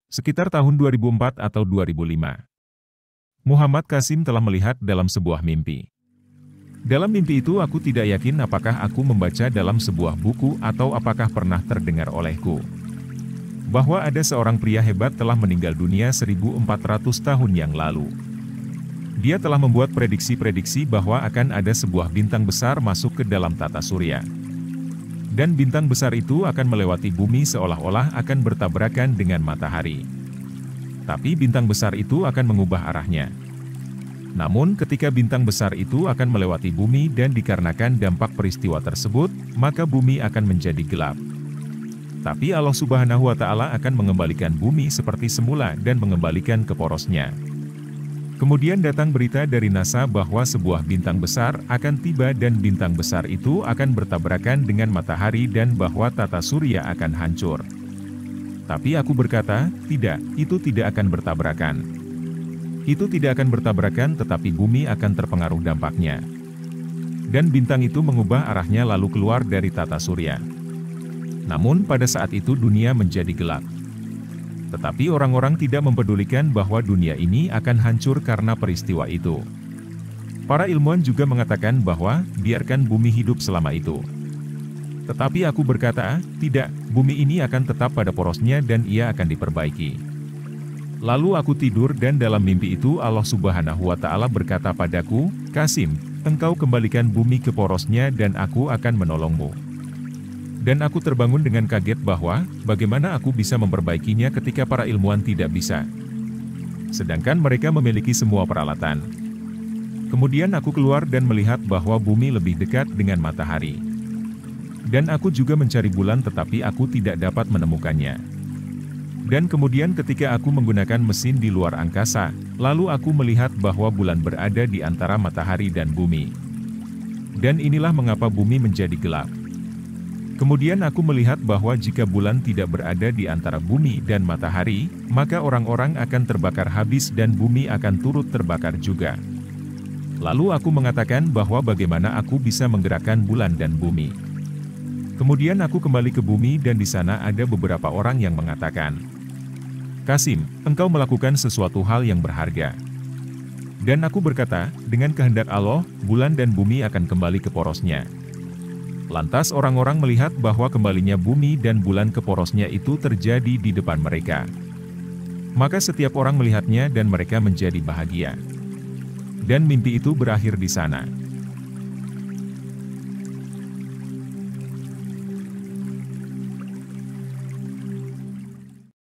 Sekitar tahun 2004 atau 2005. Muhammad Qasim telah melihat dalam sebuah mimpi. Dalam mimpi itu aku tidak yakin apakah aku membaca dalam sebuah buku atau apakah pernah terdengar olehku. Bahwa ada seorang pria hebat telah meninggal dunia 1400 tahun yang lalu. Dia telah membuat prediksi-prediksi bahwa akan ada sebuah bintang besar masuk ke dalam tata surya. Dan bintang besar itu akan melewati bumi seolah-olah akan bertabrakan dengan matahari. Tapi bintang besar itu akan mengubah arahnya. Namun ketika bintang besar itu akan melewati bumi dan dikarenakan dampak peristiwa tersebut, maka bumi akan menjadi gelap. Tapi Allah Subhanahu wa Ta'ala akan mengembalikan bumi seperti semula dan mengembalikan ke porosnya. Kemudian datang berita dari NASA bahwa sebuah bintang besar akan tiba dan bintang besar itu akan bertabrakan dengan matahari dan bahwa tata surya akan hancur. Tapi aku berkata, tidak, itu tidak akan bertabrakan. Itu tidak akan bertabrakan tetapi bumi akan terpengaruh dampaknya. Dan bintang itu mengubah arahnya lalu keluar dari tata surya. Namun pada saat itu dunia menjadi gelap. Tetapi orang-orang tidak mempedulikan bahwa dunia ini akan hancur karena peristiwa itu. Para ilmuwan juga mengatakan bahwa, biarkan bumi hidup selama itu. Tetapi aku berkata, tidak, bumi ini akan tetap pada porosnya dan ia akan diperbaiki. Lalu aku tidur dan dalam mimpi itu Allah Subhanahu wa Ta'ala berkata padaku, Qasim, engkau kembalikan bumi ke porosnya dan aku akan menolongmu. Dan aku terbangun dengan kaget bahwa, bagaimana aku bisa memperbaikinya ketika para ilmuwan tidak bisa. Sedangkan mereka memiliki semua peralatan. Kemudian aku keluar dan melihat bahwa bumi lebih dekat dengan matahari. Dan aku juga mencari bulan tetapi aku tidak dapat menemukannya. Dan kemudian ketika aku menggunakan mesin di luar angkasa, lalu aku melihat bahwa bulan berada di antara matahari dan bumi. Dan inilah mengapa bumi menjadi gelap. Kemudian aku melihat bahwa jika bulan tidak berada di antara bumi dan matahari, maka orang-orang akan terbakar habis dan bumi akan turut terbakar juga. Lalu aku mengatakan bahwa bagaimana aku bisa menggerakkan bulan dan bumi. Kemudian aku kembali ke bumi dan di sana ada beberapa orang yang mengatakan, Qasim, engkau melakukan sesuatu hal yang berharga. Dan aku berkata, dengan kehendak Allah, bulan dan bumi akan kembali ke porosnya. Lantas orang-orang melihat bahwa kembalinya bumi dan bulan ke porosnya itu terjadi di depan mereka. Maka setiap orang melihatnya dan mereka menjadi bahagia. Dan mimpi itu berakhir di sana.